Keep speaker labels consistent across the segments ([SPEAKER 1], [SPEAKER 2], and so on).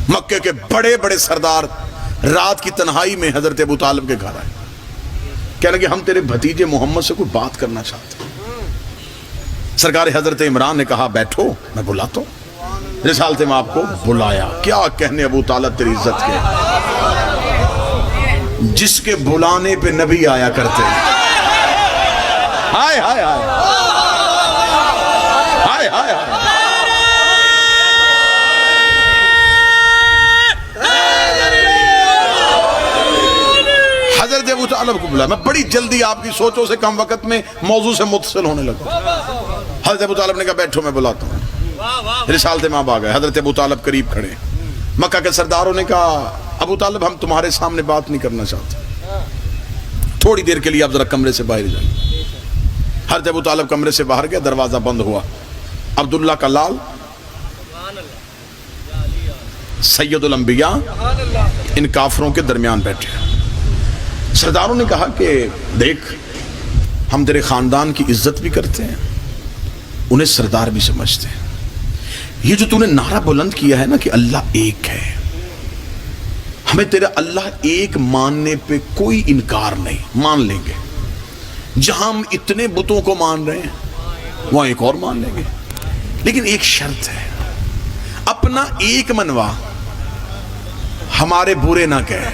[SPEAKER 1] مکے کے بڑے بڑے سردار رات کی تنہائی میں حضرت ابو طالب کے گھر آئے، کہنے کہ ہم تیرے بھتیجے محمد سے کوئی بات کرنا چاہتے ہیں۔ سرکار حضرت عمران نے کہا بیٹھو میں بلاتا ہوں۔ رسالت میں آپ کو بلایا، کیا کہنے ابو طالب تیری عزت کے، جس کے بلانے پہ نبی آیا کرتے ہیں۔ ہائے ہائے ہائے ہائے ہائے ہائے، حضرت ابو طالب کو بلایا۔ میں بڑی جلدی آپ کی سوچوں سے کم وقت میں موضوع سے متصل ہونے لگا۔ حضرت ابو طالب نے کہا بیٹھو میں بلاتا ہوں۔ رسالت میں آپ آ گئے، حضرت ابو طالب قریب کھڑے۔ مکہ کے سرداروں نے کہا ابو طالب ہم تمہارے سامنے بات نہیں کرنا چاہتے، تھوڑی دیر کے لیے آپ ذرا کمرے سے باہر جائیں۔ حضرت ابو طالب کمرے سے باہر گیا، دروازہ بند ہوا۔ عبداللہ کا لال سید الانبیاء ان کافروں کے درمیان بیٹھے۔ سرداروں نے کہا کہ دیکھ ہم تیرے خاندان کی عزت بھی کرتے ہیں، انہیں سردار بھی سمجھتے ہیں، یہ جو تو نے نعرہ بلند کیا ہے نا کہ اللہ ایک ہے، ہمیں تیرا اللہ ایک ماننے پہ کوئی انکار نہیں، مان لیں گے۔ جہاں ہم اتنے بتوں کو مان رہے ہیں وہاں ایک اور مان لیں گے، لیکن ایک شرط ہے، اپنا ایک منوا ہمارے برے نہ کہے۔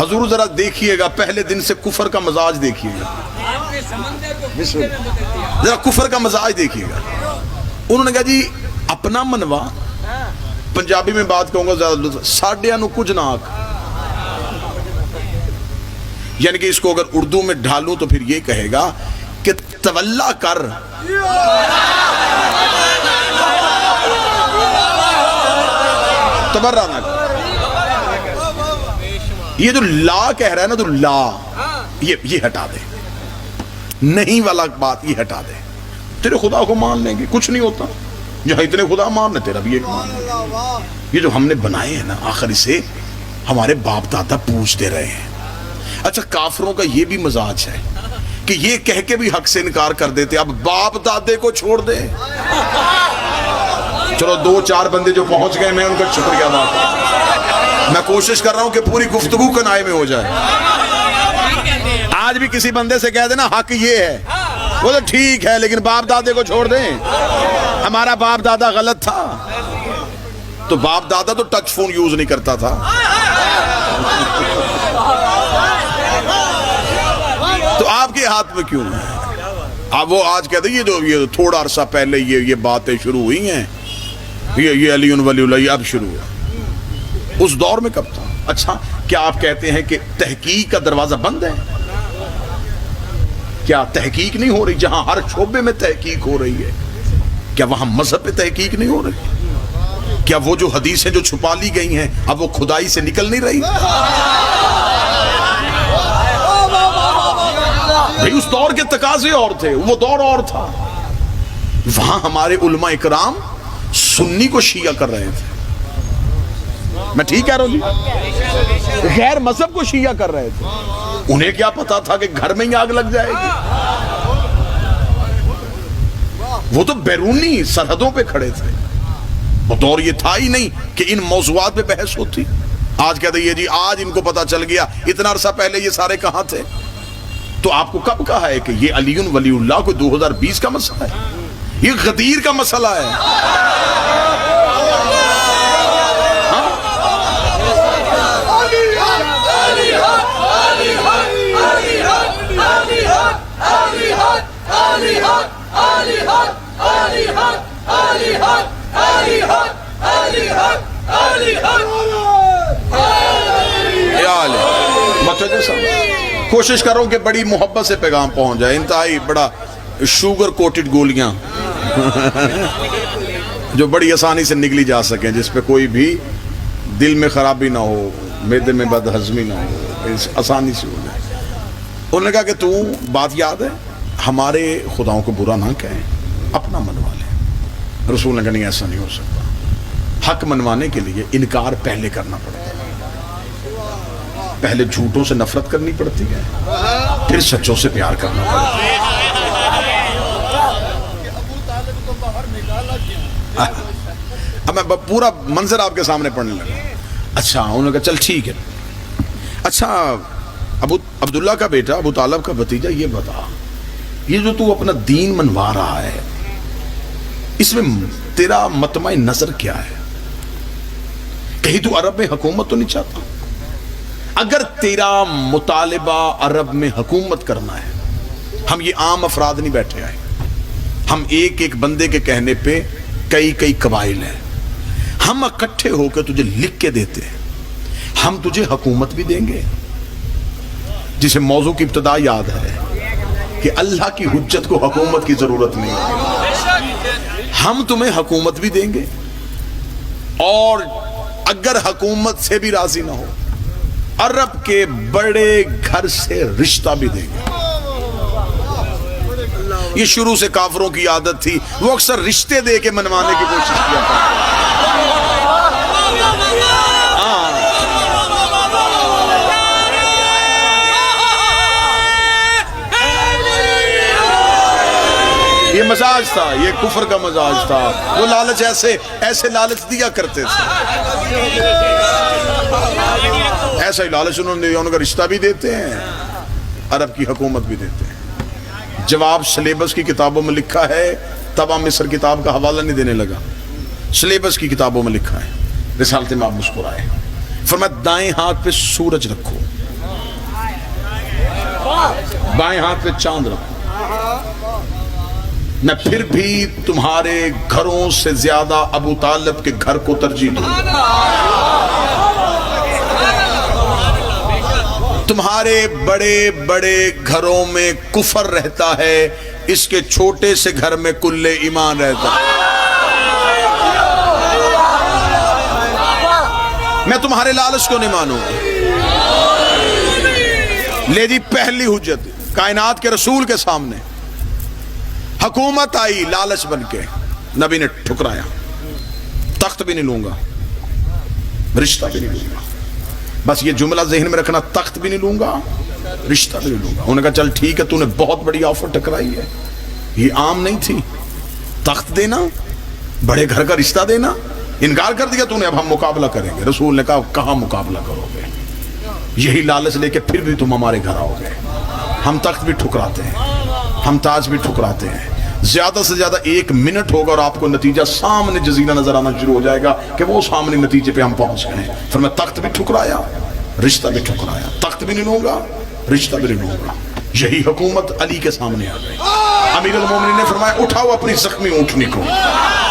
[SPEAKER 1] حضور ذرا دیکھیے گا، پہلے دن سے کفر کا مزاج دیکھیے گا، ذرا کفر کا مزاج دیکھیے گا۔ انہوں نے کہا جی اپنا منوا، پنجابی میں بات کہوں گا زیادہ، ساڑھے انو کچھ نہ آکھ، یعنی کہ اس کو اگر اردو میں ڈھالوں تو پھر یہ کہے گا کہ تولا کر، تبرہ نہ کر۔ یہ جو لا کہہ رہا ہے نا، تو لا یہ ہٹا دے، نہیں والا بات یہ ہٹا دے، تیرے خدا کو مان لیں گے، کچھ نہیں ہوتا، جہاں اتنے خدا ماننے تیرا بھی ایک مان۔ یہ جو ہم نے بنائے ہیں نا آخر اسے ہمارے باپ دادا پوچھتے رہے ہیں۔ اچھا کافروں کا یہ بھی مزاج ہے کہ یہ کہہ کے بھی حق سے انکار کر دیتے، اب باپ دادے کو چھوڑ دے۔ چلو دو چار بندے جو پہنچ گئے میں ان کا شکریہ ادا کرتا ہوں۔ میں کوشش کر رہا ہوں کہ پوری گفتگو کنائے میں ہو جائے۔ آج بھی کسی بندے سے کہہ دینا حق یہ ہے، وہ تو ٹھیک ہے لیکن باپ دادے کو چھوڑ دیں، ہمارا باپ دادا غلط تھا۔ تو باپ دادا تو ٹچ فون یوز نہیں کرتا تھا، تو آپ کے ہاتھ میں کیوں ہے؟ اب وہ آج کہتے ہیں یہ تھوڑا عرصہ پہلے یہ باتیں شروع ہوئی ہیں، یہ علی ولی اللہ یہ اب شروع ہے، اس دور میں کب تھا؟ اچھا کیا آپ کہتے ہیں کہ تحقیق کا دروازہ بند ہے؟ کیا تحقیق نہیں ہو رہی؟ جہاں ہر شعبے میں تحقیق ہو رہی ہے، کیا وہاں مذہب پہ تحقیق نہیں ہو رہی؟ کیا وہ جو حدیثیں جو چھپا لی گئی ہیں اب وہ کھدائی سے نکل نہیں رہی؟ بھئی اس دور کے تقاضے اور تھے، وہ دور اور تھا۔ وہاں ہمارے علماء اکرام سنی کو شیعہ کر رہے تھے، میں ٹھیک کہہ رہا ہوں جی؟ غیر مذہب کو شیعہ کر رہے تھے، انہیں کیا پتا تھا کہ گھر میں ہی آگ لگ جائے گی؟ وہ تو بیرونی سرحدوں پہ کھڑے تھے، وہ دور یہ تھا ہی نہیں کہ ان موضوعات پہ بحث ہوتی۔ آج کہتے ہیں جی آج ان کو پتا چل گیا، اتنا عرصہ پہلے یہ سارے کہاں تھے؟ تو آپ کو کب کہا ہے کہ یہ علی ولی اللہ کو 2020 کا مسئلہ ہے؟ یہ غدیر کا مسئلہ ہے۔ کوشش کرو کہ بڑی محبت سے پیغام پہنچ جائے، انتہائی بڑا شوگر کوٹڈ گولیاں جو بڑی آسانی سے نگلی جا سکیں، جس پہ کوئی بھی دل میں خرابی نہ ہو، معدے میں بد ہضمی نہ ہو، آسانی سے ہو جائے۔ انہوں نے کہا کہ تو بات یاد ہے ہمارے خداؤں کو برا نہ کہیں، اپنا منوا لیں۔ رسول نے کہا نہیں ایسا نہیں ہو سکتا، حق منوانے کے لیے انکار پہلے کرنا پڑتا ہے، پہلے جھوٹوں سے نفرت کرنی پڑتی ہے، پھر سچوں سے پیار کرنا پڑتا ہے۔ اب میں پورا منظر آپ کے سامنے پڑھنے لگا. اچھا انہوں نے کہا چل ٹھیک ہے. اچھا عبداللہ کا بیٹا ابو طالب کا بھتیجا یہ بتا, یہ جو تو اپنا دین منوا رہا ہے اس میں تیرا مطمع نظر کیا ہے؟ کہیں تو عرب میں حکومت تو نہیں چاہتا؟ اگر تیرا مطالبہ عرب میں حکومت کرنا ہے, ہم یہ عام افراد نہیں بیٹھے آئے, ہم ایک ایک بندے کے کہنے پہ کئی قبائل ہیں, ہم اکٹھے ہو کے تجھے لکھ کے دیتے ہیں, ہم تجھے حکومت بھی دیں گے. جسے موضوع کی ابتدا یاد ہے کہ اللہ کی حجت کو حکومت کی ضرورت نہیں ہے, ہم تمہیں حکومت بھی دیں گے اور اگر حکومت سے بھی راضی نہ ہو عرب کے بڑے گھر سے رشتہ بھی دیں گے. یہ شروع سے کافروں کی عادت تھی, وہ اکثر رشتے دے کے منوانے کی کوشش کیا کرتے. یہ مزاج تھا, یہ کفر کا مزاج تھا. وہ لالچ ایسے لالچ دیا کرتے تھے, ایسا ہی لالچ انہوں نے, ان کا رشتہ بھی دیتے ہیں عرب کی حکومت بھی دیتے ہیں. جواب سلیبس کی کتابوں میں لکھا ہے, تبا مصر کتاب کا حوالہ نہیں دینے لگا, سلیبس کی کتابوں میں لکھا ہے. رسالت میں آپ مسکرائے, فرمایا دائیں ہاتھ پہ سورج رکھو, بائیں ہاتھ پہ چاند رکھو, میں پھر بھی تمہارے گھروں سے زیادہ ابو طالب کے گھر کو ترجیح دوں. تمہارے بڑے بڑے گھروں میں کفر رہتا ہے, اس کے چھوٹے سے گھر میں کل ایمان رہتا ہے. میں تمہارے لالچ کو نہیں مانوں. لے جی پہلی حجت کائنات کے رسول کے سامنے حکومت آئی لالچ بن کے, نبی نے ٹھکرایا, تخت بھی نہیں لوں گا, رشتہ بھی نہیں لوں گا. بس یہ جملہ ذہن میں رکھنا, تخت بھی نہیں لوں گا, رشتہ بھی نہیں لوں گا. انہوں نے کہا چل ٹھیک ہے, تو نے بہت بڑی آفر ٹکرائی ہے, یہ عام نہیں تھی. تخت دینا, بڑے گھر کا رشتہ دینا, انکار کر دیا تو نے, اب ہم مقابلہ کریں گے. رسول نے کہا کہاں مقابلہ کرو گے, یہی لالچ لے کے پھر بھی تم ہمارے گھر آؤ گے. ہم تخت بھی ٹھکراتے ہیں, ہم تاج بھی ٹھکراتے ہیں. زیادہ سے زیادہ 1 منٹ ہوگا اور آپ کو نتیجہ سامنے جزیرہ نظر آنا شروع ہو جائے گا کہ وہ سامنے نتیجے پہ ہم پہنچ گئے ہیں. پھر میں تخت بھی ٹھکرایا, رشتہ بھی ٹھکرایا, تخت بھی نہیں لوں گا, رشتہ بھی نہیں لوں گا. یہی حکومت علی کے سامنے آ گئی. امیر المومنین نے فرمایا اٹھاؤ اپنی زخمی اونٹنی کو,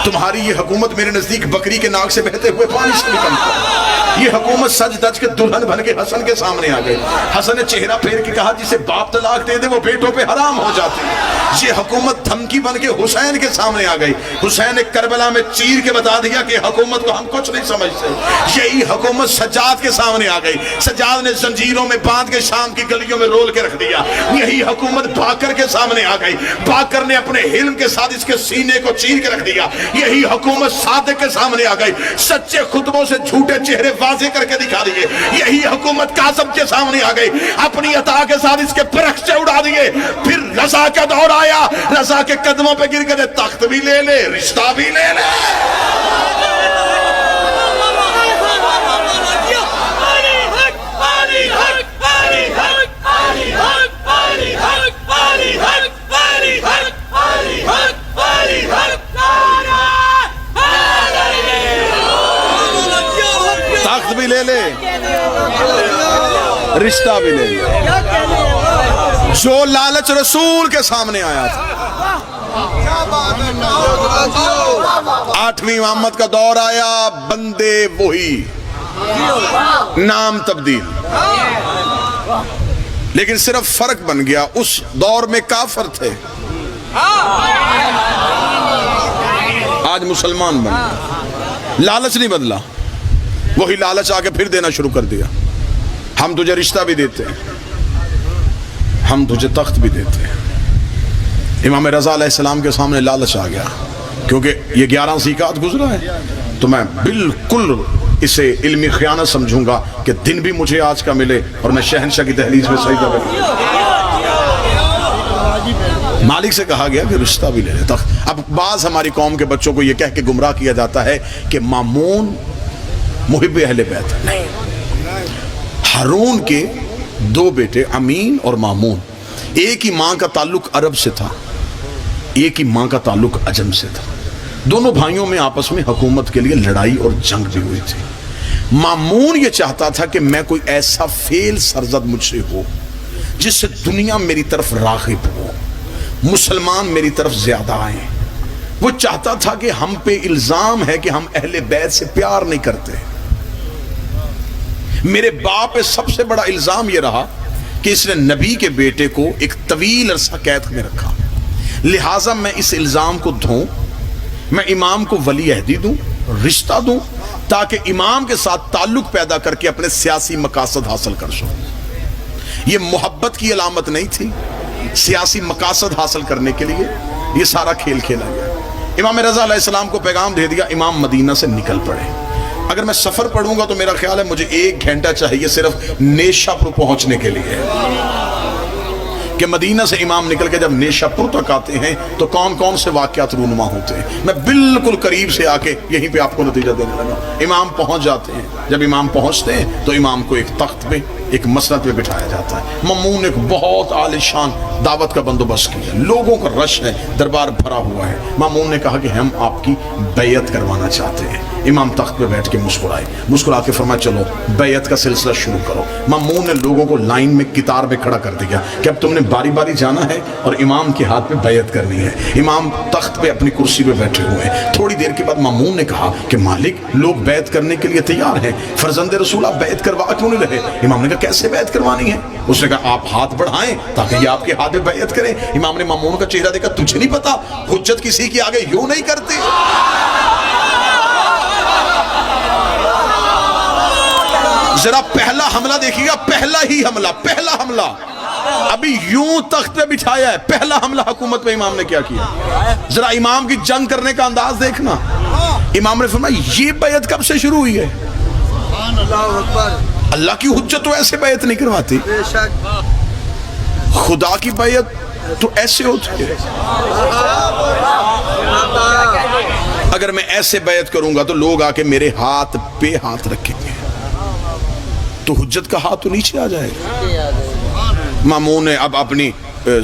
[SPEAKER 1] تمہاری یہ حکومت میرے نزدیک بکری کے ناک سے بہتے ہوئے پانی سے بھی کم ہے. یہ حکومت سج دج کے دلہن بن کے حسن کے سامنے آ گئی. حسن نے چہرہ پھیر کے کہا جسے باپ طلاق دے دے وہ بیٹوں پہ حرام ہو جاتی ہے. یہ حکومت دھمکی بن کے حسین کے سامنے آ گئی. حسین نے کربلا میں چیر کے بتا دیا کہ حکومت کو ہم کچھ نہیں سمجھتے. یہی حکومت سجاد کے سامنے آ گئی. سجاد نے زنجیروں میں باندھ کے شام کی گلیوں میں رول کے رکھ دیا. یہی حکومت باکر کے سامنے آ گئی. باکر نے اپنے حلم کے ساتھ اس کے سینے کو چیر کے رکھ دیا. یہی حکومت صادق کے سامنے آ گئی. سچے خطبوں سے جھوٹے چہرے واضح کر کے دکھا دیے. یہی حکومت قاسم کے سامنے آ گئی. اپنی عطا کے ساتھ اس کے پرخچے اڑا دیے. پھر رضا کا دور آیا, رضا کے قدموں پہ گر کے تخت بھی لے لے, رشتہ بھی لے لے. تخت بھی لے لے, رشتہ بھی لے لے. جو لالچ رسول کے سامنے آیا تھا. 8ویں امامت کا دور آیا, بندے وہی, نام تبدیل, لیکن صرف فرق بن گیا, اس دور میں کافر تھے, آج مسلمان بن گئے. لالچ نہیں بدلا, وہی لالچ آ کے پھر دینا شروع کر دیا. ہم تجھے رشتہ بھی دیتے ہیں, ہم تجھے تخت بھی دیتے ہیں. امام رضا علیہ السلام کے سامنے لالچ آ گیا, کیونکہ یہ 11 زیقات گزرا ہے, تو میں بالکل اسے علمی خیانت سمجھوں گا کہ دن بھی مجھے آج کا ملے اور میں شہنشاہ کی دہلیز میں سجدہ کروں. مالک سے کہا گیا کہ رشتہ بھی لے لے. اب بعض ہماری قوم کے بچوں کو یہ کہہ کے گمراہ کیا جاتا ہے کہ مامون محب اہل بیت. نہیں, ہارون کے دو بیٹے امین اور مامون, ایک ہی ماں کا تعلق عرب سے تھا, ایک ہی ماں کا تعلق عجم سے تھا. دونوں بھائیوں میں آپس میں حکومت کے لیے لڑائی اور جنگ بھی ہوئی تھی. مامون یہ چاہتا تھا کہ میں کوئی ایسا فعل سرزد مجھ سے ہو جس سے دنیا میری طرف راغب ہو, مسلمان میری طرف زیادہ آئیں. وہ چاہتا تھا کہ ہم پہ الزام ہے کہ ہم اہل بیت سے پیار نہیں کرتے. میرے باپ پہ سب سے بڑا الزام یہ رہا کہ اس نے نبی کے بیٹے کو ایک طویل عرصہ قید میں رکھا, لہٰذا میں اس الزام کو دھوں, میں امام کو ولی عہدی دوں, رشتہ دوں, تاکہ امام کے ساتھ تعلق پیدا کر کے اپنے سیاسی مقاصد حاصل کر سکوں. یہ محبت کی علامت نہیں تھی, سیاسی مقاصد حاصل کرنے کے لیے یہ سارا کھیل کھیلا گیا. امام رضا علیہ السلام کو پیغام دے دیا امام مدینہ سے نکل پڑے. اگر میں سفر پڑھوں گا تو میرا خیال ہے مجھے 1 گھنٹہ چاہیے صرف نیشہ پر پہنچنے کے لیے, کہ مدینہ سے امام نکل کے جب نیشہ پر تک آتے ہیں تو کون کون سے واقعات رونما ہوتے ہیں. میں بالکل قریب سے آ کے یہیں پہ آپ کو نتیجہ دینے لگا. امام پہنچ جاتے ہیں, جب امام پہنچتے ہیں تو امام کو ایک تخت پہ ایک مسند پہ بٹھایا جاتا ہے. مامون ایک بہت عالی شان دعوت کا بندوبست کیا, لوگوں کا رش ہے, دربار بھرا ہوا ہے. مامون نے کہا کہ ہم آپ کی بیعت کروانا چاہتے ہیں. امام تخت پہ بیٹھ کے مسکرائے, مسکرا کے فرمایا چلو بیعت کا سلسلہ شروع کرو. مامون نے لوگوں کو لائن میں قطار میں کھڑا کر دیا کہ اب تم نے باری باری جانا ہے اور امام کے ہاتھ پہ بیعت کرنی ہے. امام تخت پہ اپنی کرسی پہ بیٹھے ہوئے ہیں. تھوڑی دیر کے بعد مامون نے کہا کہ مالک لوگ بیعت کرنے کے لیے تیار ہیں, فرزند رسول آپ بیعت کروا کیوں نہیں رہے؟ امام نے کہا کیسے بیعت کروانی ہے؟ اس نے کہا آپ ہاتھ بڑھائیں تاکہ یہ آپ کے ہاتھ پہ بیعت کریں. امام نے مامون کا چہرہ دیکھا, تجھے نہیں پتا حجت کسی کی آگے یوں نہیں کرتے. ذرا پہلا حملہ دیکھیے گا, پہلا ہی حملہ, پہلا حملہ ابھی یوں تخت پہ بٹھایا ہے, پہلا حملہ حکومت پہ امام نے کیا کیا. ذرا امام کی جنگ کرنے کا انداز دیکھنا. امام نے فرمایا یہ بیعت کب سے شروع ہوئی ہے؟ اللہ کی حجت تو ایسے بیعت نہیں کرواتی, خدا کی بیعت تو ایسے ہوتی ہے. اگر میں ایسے بیعت کروں گا تو لوگ آ کے میرے ہاتھ پہ ہاتھ رکھیں گے تو حجت کا ہاتھ تو نیچے آ جائے گا. مامون نے اب اپنی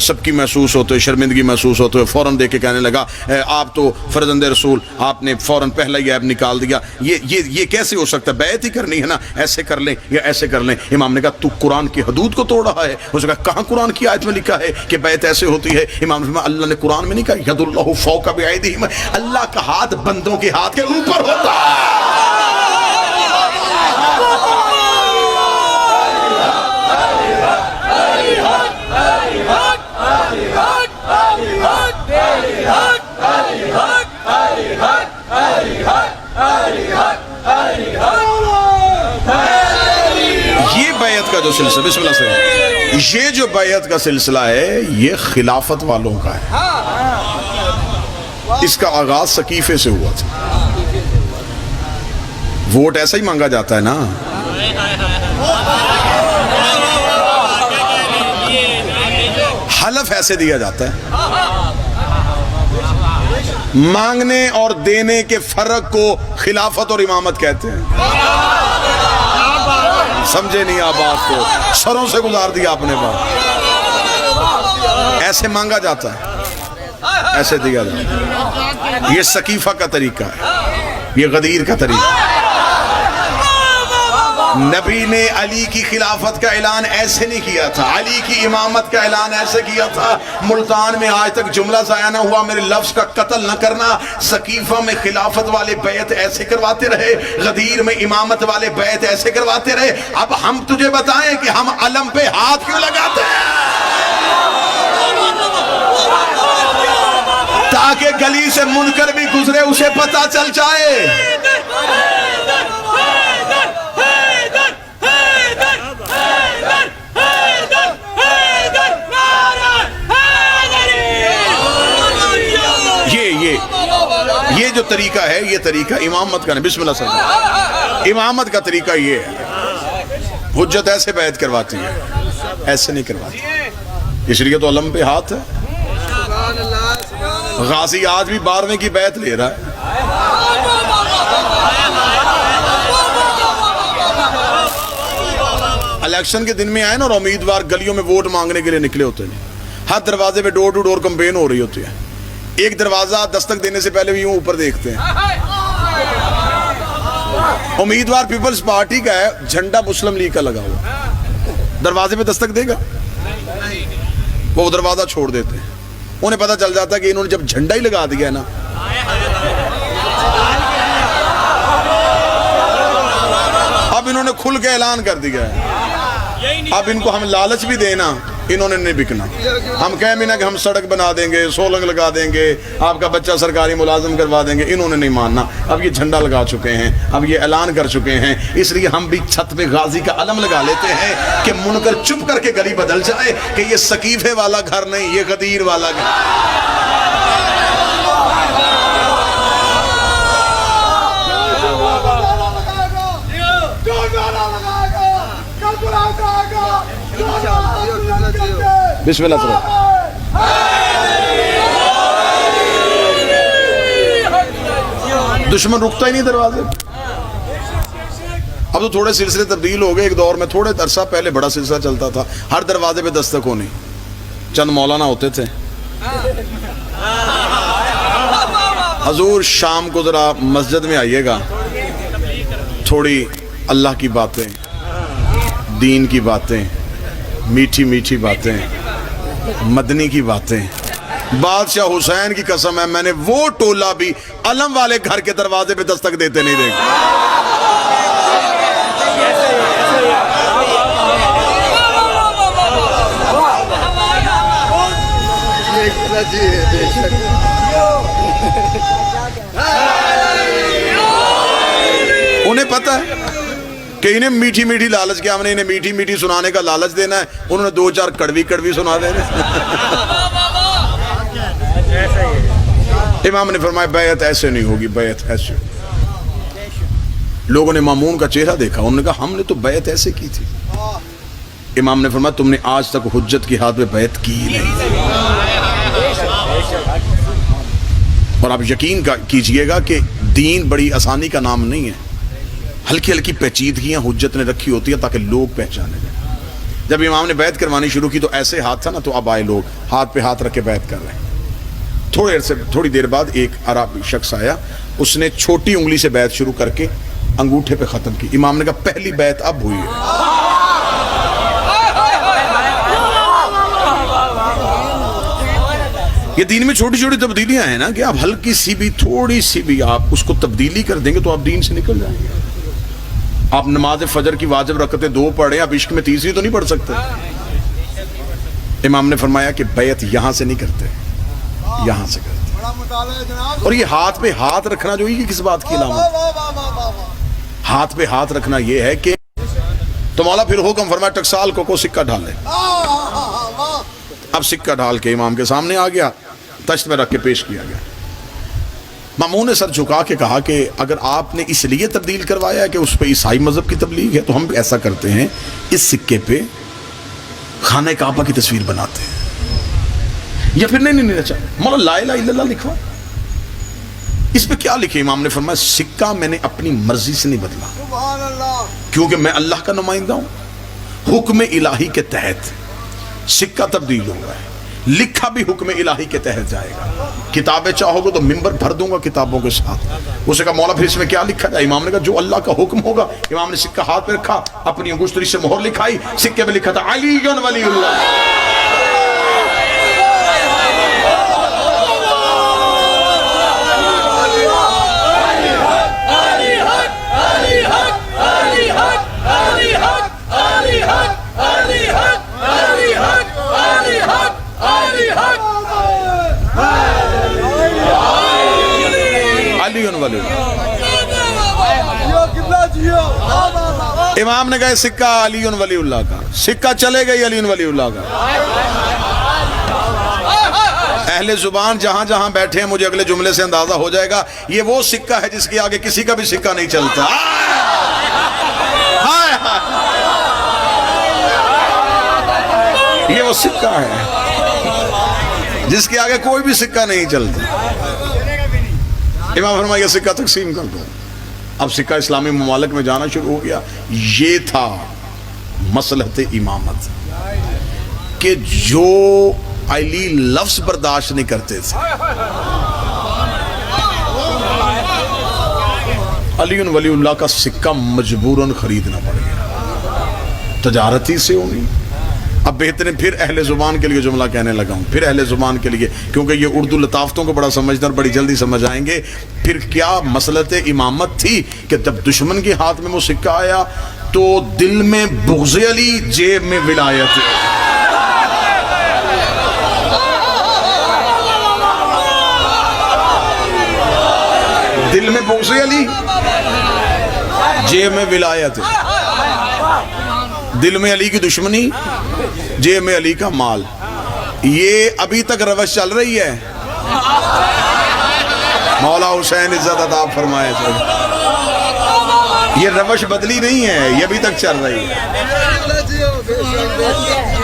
[SPEAKER 1] سب کی محسوس ہوتے, شرمندگی محسوس ہوتے ہوئے فوراً دیکھ کے کہنے لگا آپ تو فرزند رسول, آپ نے فوراً پہلا ہی عیب نکال دیا, یہ کیسے ہو سکتا ہے؟ بیعت ہی کرنی ہے نا, ایسے کر لیں یا ایسے کر لیں. امام نے کہا تو قرآن کی حدود کو توڑ رہا ہے. اس نے کہا کہاں قرآن کی آیت میں لکھا ہے کہ بیعت ایسے ہوتی ہے؟ امام نے فرمایا اللہ نے قرآن میں نہیں کہا ید اللہ فوق بایدیہم, اللہ کا ہاتھ بندوں کے ہاتھ کے اوپر ہوتا ہے. یہ بیعت کا جو سلسلہ, بسم اللہ سے, یہ جو بیعت کا سلسلہ ہے یہ خلافت والوں کا ہے. اس کا آغاز سقیفے سے ہوا تھا. ووٹ ایسا ہی مانگا جاتا ہے نا, حلف ایسے دیا جاتا ہے. مانگنے اور دینے کے فرق کو خلافت اور امامت کہتے ہیں. سمجھے نہیں آپ بات کو, سروں سے گزار دیا اپنے بات. ایسے مانگا جاتا ہے, ایسے دیا جاتا ہے. یہ سقیفہ کا طریقہ ہے, یہ غدیر کا طریقہ ہے. نبی نے علی کی خلافت کا اعلان ایسے نہیں کیا تھا, علی کی امامت کا اعلان ایسے کیا تھا. ملتان میں آج تک جملہ ضائع نہ ہوا میرے لفظ کا قتل نہ کرنا. سقیفہ میں خلافت والے بیعت ایسے کرواتے رہے, غدیر میں امامت والے بیعت ایسے کرواتے رہے. اب ہم تجھے بتائیں کہ ہم علم پہ ہاتھ کیوں لگاتے ہیں؟ تاکہ گلی سے منکر بھی گزرے اسے پتہ چل جائے. یہ جو طریقہ ہے یہ طریقہ امامت کا نہیں. بسم اللہ صلی اللہ, امامت کا طریقہ یہ ہے. حجت ایسے بیعت کرواتی ہے, ایسے نہیں کرواتی. اس لیے تو علم پہ ہاتھ ہے. غازی آج بھی 12ویں کی بیعت لے رہا ہے. الیکشن کے دن میں آئے نا اور امیدوار گلیوں میں ووٹ مانگنے کے لیے نکلے ہوتے ہیں. ہر دروازے پہ ڈور ٹو ڈور کمپین ہو رہی ہوتی ہے. ایک دروازہ دستک دینے سے پہلے بھی یوں اوپر دیکھتے ہیں. امیدوار پیپلز پارٹی کا ہے, جھنڈا مسلم لیگ کا لگا ہوا, دروازے پہ دستک دے گا؟ وہ دروازہ چھوڑ دیتے ہیں. انہیں پتہ چل جاتا ہے کہ انہوں نے جب جھنڈا ہی لگا دیا ہے نا, اب انہوں نے کھل کے اعلان کر دیا ہے, اب ان کو ہم لالچ بھی دینا, انہوں نے نہیں بکنا. ہم کہیں بھی نا کہ ہم سڑک بنا دیں گے, سولنگ لگا دیں گے, آپ کا بچہ سرکاری ملازم کروا دیں گے, انہوں نے نہیں ماننا. اب یہ جھنڈا لگا چکے ہیں, اب یہ اعلان کر چکے ہیں, اس لیے ہم بھی چھت پہ غازی کا علم لگا لیتے ہیں کہ منکر چپ کر کے گلی بدل جائے کہ یہ سقیفے والا گھر نہیں, یہ غدیر والا گھر. بسم اللہ کرو. دشمن رکتا ہی نہیں دروازے. اب تو تھوڑے سلسلے تبدیل ہو گئے. ایک دور میں تھوڑے عرصہ پہلے بڑا سلسلہ چلتا تھا, ہر دروازے پہ دستک ہونی. چند مولانا ہوتے تھے, حضور شام کو ذرا مسجد میں آئیے گا, تھوڑی اللہ کی باتیں, دین کی باتیں, میٹھی میٹھی باتیں, مدنی کی باتیں. بادشاہ حسین کی قسم ہے, میں نے وہ ٹولہ بھی علم والے گھر کے دروازے پہ دستک دیتے نہیں دیکھا. انہیں پتہ ہے کہ انہیں میٹھی میٹھی لالچ کیا, ہم نے انہیں میٹھی میٹھی سنانے کا لالچ دینا ہے, انہوں نے 2-4 کڑوی کڑوی سنا دینا. امام نے فرمایا بیعت ایسے نہیں ہوگی, بیعت ایسے. لوگوں نے مامون کا چہرہ دیکھا, انہوں نے کہا ہم نے تو بیعت ایسے کی تھی. امام نے فرمایا تم نے آج تک حجت کی ہاتھ پہ بیعت کی نہیں. اور آپ یقین کیجئے گا کہ دین بڑی آسانی کا نام نہیں ہے. ہلکی ہلکی پیچیدگیاں حجت نے رکھی ہوتی ہیں تاکہ لوگ پہچانے جائیں. جب امام نے بیعت کروانی شروع کی تو ایسے ہاتھ تھا نا, تو اب آئے لوگ ہاتھ پہ ہاتھ رکھ کے بیعت کر رہے ہیں. تھوڑی دیر بعد ایک عربی شخص آیا, اس نے چھوٹی انگلی سے بیعت شروع کر کے انگوٹھے پہ ختم کی. امام نے کہا پہلی بیعت اب ہوئی ہے. یہ دین میں چھوٹی چھوٹی تبدیلیاں ہیں نا, کہ آپ ہلکی سی بھی, تھوڑی سی بھی آپ اس کو تبدیلی کر دیں گے تو آپ دین سے نکل جائیں گے. آپ نماز فجر کی واجب رکعتیں 2 پڑھیں, آپ عشق میں تیسری تو نہیں پڑھ سکتے. امام نے فرمایا کہ بیعت یہاں سے نہیں کرتے, یہاں سے کرتے. اور یہ ہاتھ پہ ہاتھ رکھنا جو یہ کس بات کی علامت؟ ہاتھ پہ ہاتھ رکھنا یہ ہے کہ تو مولا پھر حکم فرمایا ٹکسال کو سکہ ڈالے. اب سکہ ڈال کے امام کے سامنے آ گیا, تشت میں رکھ کے پیش کیا گیا. مامون نے سر جھکا کے کہا کہ اگر آپ نے اس لیے تبدیل کروایا ہے کہ اس پہ عیسائی مذہب کی تبلیغ ہے, تو ہم ایسا کرتے ہیں, اس سکے پہ خانہ کعبہ کی تصویر بناتے ہیں. یا پھر نہیں اچھا مولا لا الہ الا اللہ لکھوا, اس پہ کیا لکھے؟ امام نے فرمایا سکہ میں نے اپنی مرضی سے نہیں بدلا, کیونکہ میں اللہ کا نمائندہ ہوں. حکم الہی کے تحت سکہ تبدیل ہو گیا ہے, لکھا بھی حکم الہی کے تحت جائے گا. کتابیں چاہو گے تو ممبر بھر دوں گا کتابوں کے ساتھ. اسے کہا مولا پھر اس میں کیا لکھا جائے؟ امام نے کہا جو اللہ کا حکم ہوگا. امام نے سکہ ہاتھ پہ رکھا, اپنی انگشتری سے مہر لکھائی, سکے میں لکھا تھا علی ولی اللہ. امام نے کہا سکہ علی ولی اللہ کا, سکہ چلے گئی علی ولی اللہ کا. اہل زبان جہاں جہاں بیٹھے ہیں مجھے اگلے جملے سے اندازہ ہو جائے گا یہ وہ سکہ ہے جس کے آگے کسی کا بھی سکہ نہیں چلتا. یہ وہ سکہ ہے جس کے آگے کوئی بھی سکہ نہیں چلتا. امام فرمایا سکہ تقسیم کر دو. اب سکہ اسلامی ممالک میں جانا شروع ہو گیا. یہ تھا مصلحت امامت کہ جو علی لفظ برداشت نہیں کرتے تھے علی ولی اللہ کا سکہ مجبوراً خریدنا پڑ گیا. تجارتی سے ہونی. اب بہترین پھر اہل زبان کے لیے جملہ کہنے لگا ہوں, پھر اہل زبان کے لیے, کیونکہ یہ اردو لطافتوں کو بڑا سمجھدار بڑی جلدی سمجھ آئیں گے. پھر کیا مصلحت امامت تھی کہ جب دشمن کے ہاتھ میں وہ سکہ آیا تو دل میں بغض علی, جیب میں ولایت. دل میں بغض علی, جیب میں ولایت. دل میں علی کی دشمنی, جیب میں علی کا مال. یہ ابھی تک روش چل رہی ہے. مولا حسین عزت عطا فرمائے. یہ روش بدلی نہیں ہے, یہ ابھی تک چل رہی ہے.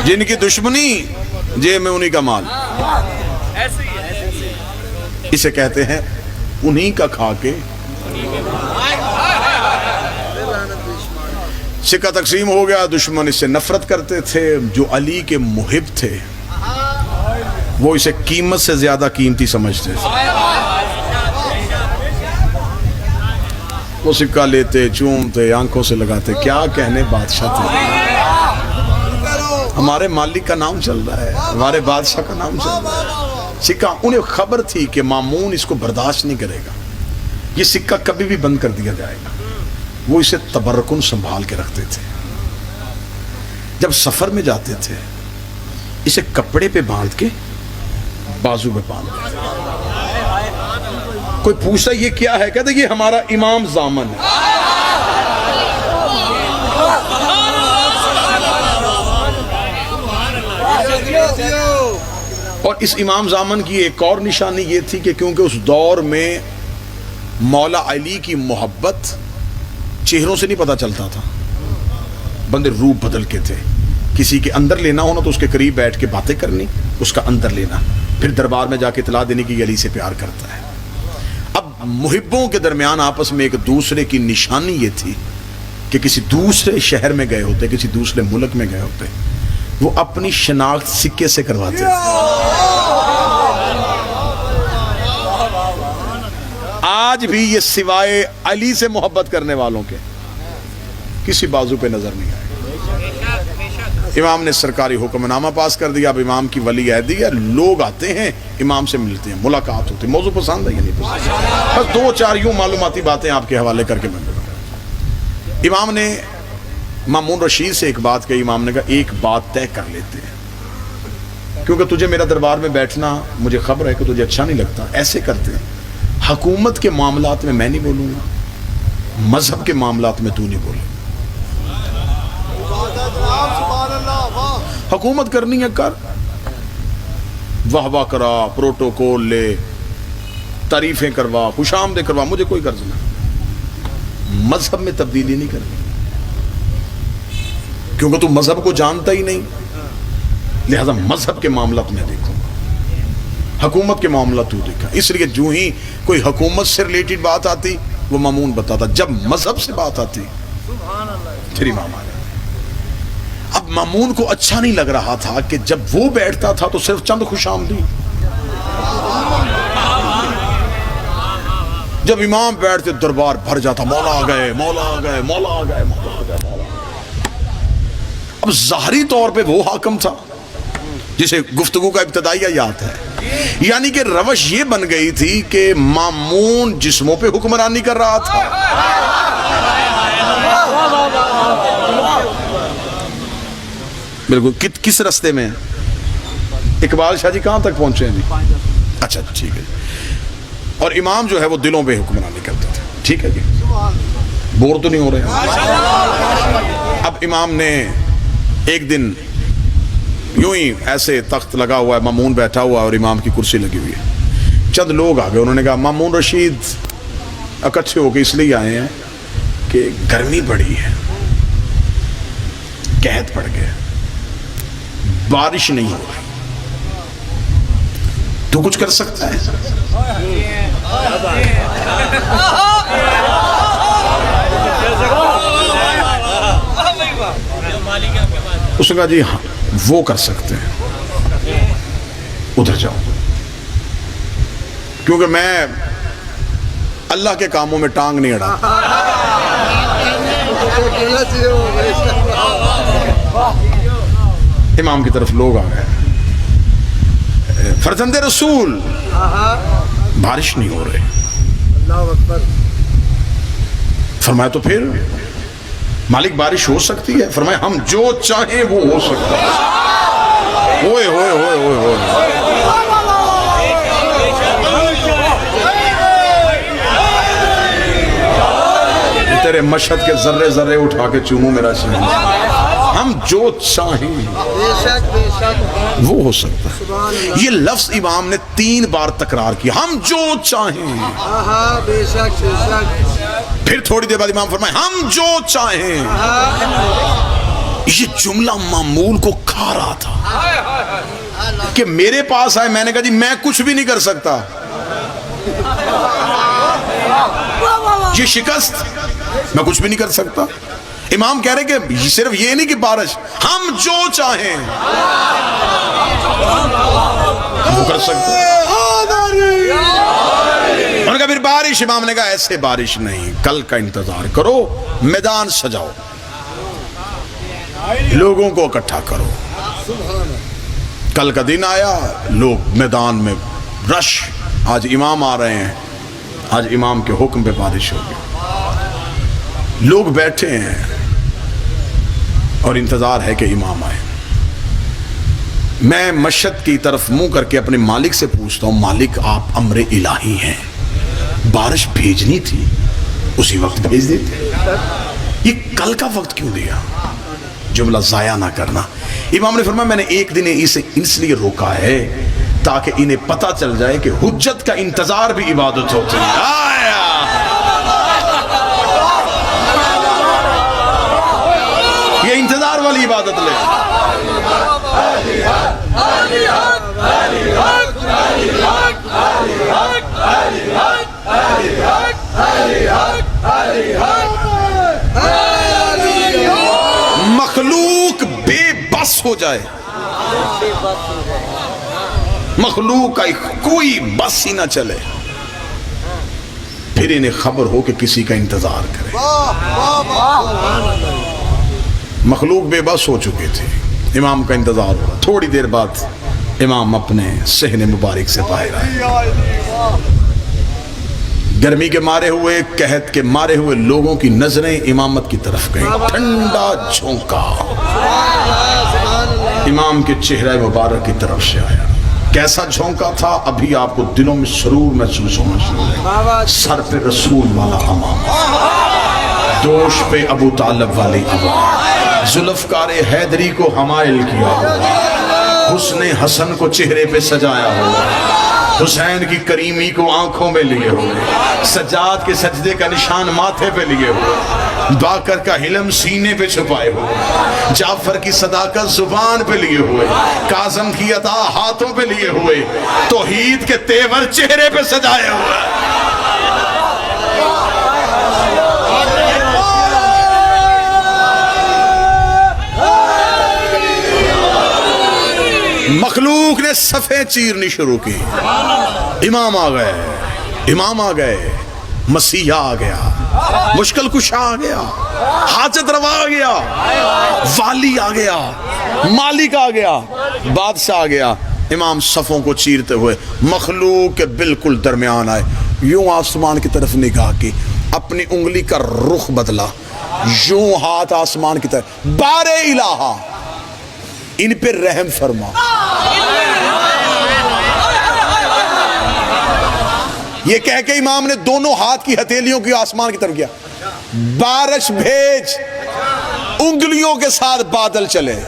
[SPEAKER 1] جن کی دشمنی, جیب میں انہی کا مال. اسے کہتے ہیں انہی کا کھا کے. سکہ تقسیم ہو گیا. دشمن اس سے نفرت کرتے تھے. جو علی کے محب تھے وہ اسے قیمت سے زیادہ قیمتی سمجھتے تھے. وہ سکہ لیتے, چومتے, آنکھوں سے لگاتے. کیا کہنے بادشاہ تھے. ہمارے مالک کا نام چل رہا ہے, ہمارے بادشاہ کا نام چل رہا ہے. سکہ انہیں خبر تھی کہ مامون اس کو برداشت نہیں کرے گا, یہ سکہ کبھی بھی بند کر دیا جائے گا. وہ اسے تبرکن سنبھال کے رکھتے تھے. جب سفر میں جاتے تھے اسے کپڑے پہ باندھ کے بازو پہ باندھتے تھے. کوئی پوچھتا یہ کیا ہے, کہتے یہ ہمارا امام زامن ہے. اور اس امام زامن کی ایک اور نشانی یہ تھی کہ کیونکہ اس دور میں مولا علی کی محبت چہروں سے نہیں پتا چلتا تھا, بندے روپ بدل کے تھے. کسی کے اندر لینا ہونا تو اس کے قریب بیٹھ کے باتیں کرنی, اس کا اندر لینا, پھر دربار میں جا کے اطلاع دینی کہ یہ علی سے پیار کرتا ہے. اب محبوں کے درمیان آپس میں ایک دوسرے کی نشانی یہ تھی کہ کسی دوسرے شہر میں گئے ہوتے, کسی دوسرے ملک میں گئے ہوتے, وہ اپنی شناخت سکے سے کرواتے تھے. آج بھی یہ سوائے علی سے محبت کرنے والوں کے کسی بازو پہ نظر نہیں آئے. امام نے سرکاری حکم نامہ پاس کر دیا. اب امام کی ولی عہدی ہے, لوگ آتے ہیں امام سے ملتے ہیں, ملاقات ہوتی. موضوع پسند ہے یا نہیں پسند, بس دو چار یوں معلوماتی باتیں آپ کے حوالے کر کے میں بتاؤں. امام نے مامون رشید سے ایک بات کہی. امام نے کہا ایک بات طے کر لیتے ہیں, کیونکہ تجھے میرا دربار میں بیٹھنا مجھے خبر ہے کہ تجھے اچھا نہیں لگتا. ایسے کرتے ہیں, حکومت کے معاملات میں میں نہیں بولوں گا, مذہب کے معاملات میں تو نہیں بولے. حکومت کرنی ہے کر, واہ واہ کرا, پروٹوکول لے, تعریفیں کروا, خوش آمدید کروا, مجھے کوئی غرض نہیں. مذہب میں تبدیلی نہیں کرنی, کیونکہ تو مذہب کو جانتا ہی نہیں, لہذا مذہب کے معاملات میں دیکھوں گا, حکومت کے معاملات تو دیکھا. اس لیے جو ہی کوئی حکومت سے ریلیٹڈ بات آتی وہ مامون بتاتا, جب مذہب سے بات آتی پھر امام آ جاتے. اب مامون کو اچھا نہیں لگ رہا تھا کہ جب وہ بیٹھتا تھا تو صرف چند خوش آمدید, جب امام بیٹھتے دربار بھر جاتا, مولا آ گئے, مولا آ گئے, مولا آ گئے, مولا آ گئے, مولا. اب ظاہری طور پہ وہ حاکم تھا جسے گفتگو کا ابتدائیہ یاد ہے, یعنی کہ روش یہ بن گئی تھی کہ مامون جسموں پہ حکمرانی کر رہا تھا. بالکل. کس رستے میں اقبال شاہ جی کہاں تک پہنچے ہیں جی؟ اچھا ٹھیک ہے. اور امام جو ہے وہ دلوں پہ حکمرانی کرتے تھے. ٹھیک ہے جی, بور تو نہیں ہو رہے. اب امام نے ایک دن یوں ہی ایسے تخت لگا ہوا ہے, مامون بیٹھا ہوا اور امام کی کرسی لگی ہوئی ہے. چند لوگ آ گئے, انہوں نے کہا مامون رشید اکٹھے ہو کے اس لیے آئے ہیں کہ گرمی بڑی ہے, قحط پڑ گیا, بارش نہیں ہو رہی, تو کچھ کر سکتا ہے؟ اس نے کہا جی ہاں وہ کر سکتے ہیں، ادھر جاؤ، کیونکہ میں اللہ کے کاموں میں ٹانگ نہیں اڑا۔ امام کی طرف لوگ آ گئے، فرزند رسول بارش نہیں ہو رہی۔ فرمایا تو پھر مالک بارش ہو سکتی ہے؟ فرمایا ہم جو چاہیں وہ ہو سکتا ہے۔ ہوئے ہوئے ہوئے ہوئے ہوئے تیرے مشہد کے ذرے ذرے اٹھا کے چوموں میرا سینہ، ہم جو چاہیں وہ ہو سکتا ہے۔ یہ لفظ امام نے 3 بار تکرار کیا، ہم جو چاہیں۔ پھر تھوڑی دیر بعد امام فرمائے ہم جو چاہیں۔ یہ جملہ معمول کو کھا رہا تھا کہ میرے پاس آئے، میں نے کہا جی میں کچھ بھی نہیں کر سکتا، یہ شکست میں کچھ بھی نہیں کر سکتا۔ امام کہہ رہے کہ صرف یہ نہیں کہ بارش، ہم جو چاہیں وہ کر سکتے ہیں۔ انہوں نے کہا پھر بارش، امام نے کہا ایسے بارش نہیں، کل کا انتظار کرو، میدان سجاؤ، لوگوں کو اکٹھا کرو۔ کل کا دن آیا، لوگ میدان میں رش، آج امام آ رہے ہیں، آج امام کے حکم پہ بارش ہوگی۔ لوگ بیٹھے ہیں اور انتظار ہے کہ امام آئے۔ میں مشہد کی طرف منہ کر کے اپنے مالک سے پوچھتا ہوں، مالک آپ امر الہی ہیں، بارش بھیجنی تھی اسی وقت بھیج دیتے، یہ کل کا وقت کیوں دیا؟ جملہ ضائع نہ کرنا۔ امام نے فرمایا میں نے ایک دن اسے اس لیے روکا ہے تاکہ انہیں پتہ چل جائے کہ حجت کا انتظار بھی عبادت ہوتی ہے۔ یہ انتظار والی عبادت لے۔ مخلوق بے بس ہو جائے، مخلوق کا کوئی بس ہی نہ چلے، پھر انہیں خبر ہو کہ کسی کا انتظار کرے۔ مخلوق بے بس ہو چکے تھے، امام کا انتظار ہوا۔ تھوڑی دیر بعد امام اپنے صحن مبارک سے باہر آئے۔ گرمی کے مارے ہوئے، قحط کے مارے ہوئے لوگوں کی نظریں امامت کی طرف گئیں۔ ٹھنڈا جھونکا امام کے چہرہ مبارک کی طرف سے آیا۔ کیسا جھونکا تھا؟ ابھی آپ کو دلوں میں سرور محسوس ہونا شروع ہے۔ سر پہ رسول والا امام، دوش پہ ابو طالب والی امام، ذوالفقار حیدری کو حمائل کیا ہوا، حسن حسن کو چہرے پہ سجایا ہوا، حسین کی کریمی کو آنکھوں میں لیے ہوئے، سجاد کے سجدے کا نشان ماتھے پہ لیے ہوئے، باقر کا حلم سینے پہ چھپائے ہوئے، جعفر کی صداقت زبان پہ لیے ہوئے، کاظم کی عطا ہاتھوں پہ لیے ہوئے، توحید کے تیور چہرے پہ سجائے ہوئے۔ مخلوق نے صفیں چیرنی شروع کی۔ امام آ گئے، امام آ گئے، مسیح آ گیا، مشکل کشا آ گیا، حاجت روا آ گیا، والی آ گیا، مالک آ گیا، بادشاہ آ گیا۔ امام صفوں کو چیرتے ہوئے مخلوق کے بالکل درمیان آئے، یوں آسمان کی طرف نگاہ کی، اپنی انگلی کا رخ بدلا، یوں ہاتھ آسمان کی طرف، بار الہا ان پر رحم فرما۔ یہ کہہ کے امام نے دونوں ہاتھ کی ہتھیلیوں کی آسمان کی طرف کیا، بارش بھیج، انگلیوں کے ساتھ بادل چلے۔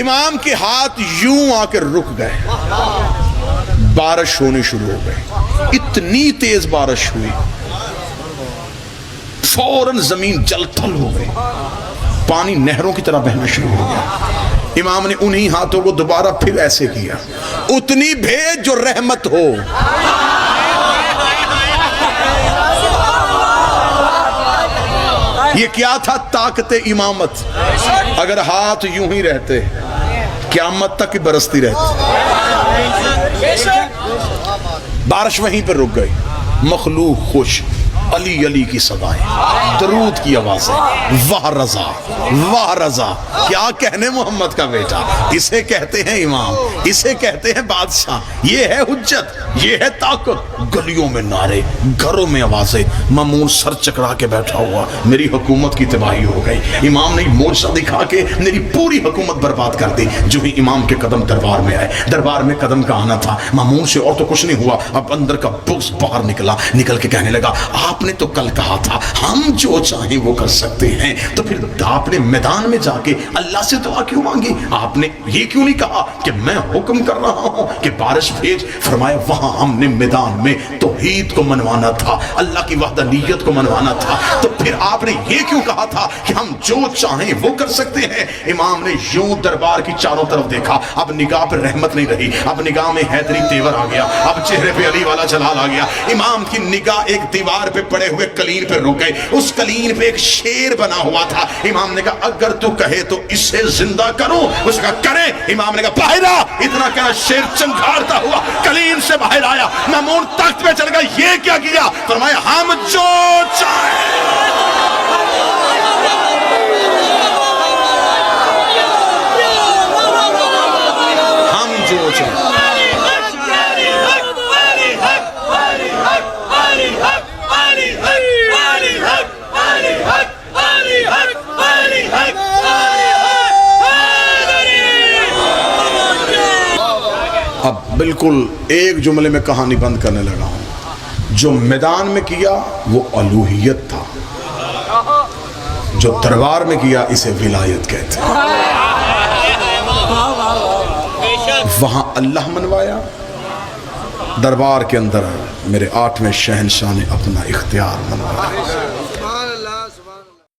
[SPEAKER 1] امام کے ہاتھ یوں آ کے رک گئے، بارش ہونی شروع ہو گئی، اتنی تیز بارش ہوئی، فوراً زمین جل تھل ہو گئی، پانی نہروں کی طرح بہنا شروع ہو گیا. امام نے انہی ہاتھوں کو دوبارہ پھر ایسے کیا, اتنی بھیج جو رحمت ہو. یہ کیا تھا؟ طاقت امامت. اگر ہاتھ یوں ہی رہتے قیامت تک برستی رہتی. بارش وہیں پر رک گئی, مخلوق خوش, علی علی کی صدائیں, درود کی آوازیں, واہ رضا واہ رضا. کیا کہنے محمد کا بیٹا, اسے کہتے ہیں امام, اسے کہتے ہیں بادشاہ, یہ ہے حجت, یہ ہے طاقت. گلیوں میں نعرے, گھروں میں آوازیں. مامون سر چکرا کے بیٹھا ہوا, میری حکومت کی تباہی ہو گئی. امام نے معجزہ دکھا کے میری پوری حکومت برباد کر دی. جو ہی امام کے قدم دربار میں آئے, دربار میں قدم کا آنا تھا, مامون سے اور تو کچھ نہیں ہوا, اب اندر کا بغض باہر نکلا, نکل کے کہنے لگا, آپ نے تو کل کہا تھا ہم جو چاہیں وہ کر سکتے ہیں, تو پھر آپ نے میدان میں جا کے اللہ سے دعا کیوں مانگی؟ آپ نے یہ کیوں نہیں کہا کہ میں حکم کر رہا ہوں کہ بارش بھیج؟ فرمایا وہاں ہم نے میدان میں توحید کو منوانا تھا, اللہ کی وحدانیت کو منوانا تھا, تو پھر آپ نے یہ کیوں کہا تھا کہ ہم جو چاہیں وہ کر سکتے ہیں؟ امام نے یوں دربار کی چاروں طرف دیکھا, اب نگاہ پہ رحمت نہیں رہی, اب نگاہ میں حیدری تیور آ گیا, اب چہرے پہ علی والا جلال آ گیا. امام کی نگاہ ایک دیوار پہ پڑے ہوئے کلین پہ رک گئی. اس کلین پہ ایک شیر بنا ہوا تھا. امام نے کہا اگر تو کہے تو اسے زندہ کروں. اس کا کریں. امام نے کہا باہر آ. اتنا کہا شیر چنگھاڑتا ہوا کلین سے باہر آیا. مامون تخت پہ چڑھ گیا. یہ کیا کیا؟ فرمایا ہم جو چاہیں, ہم جو چاہیں. اب بالکل ایک جملے میں کہانی بند کرنے لگا ہوں. جو میدان میں کیا وہ الوہیت تھا, جو دربار میں کیا اسے ولایت کہتے ہیں. وہاں اللہ منوایا, دربار کے اندر میرے 8ویں شہنشاہ نے اپنا اختیار منوایا.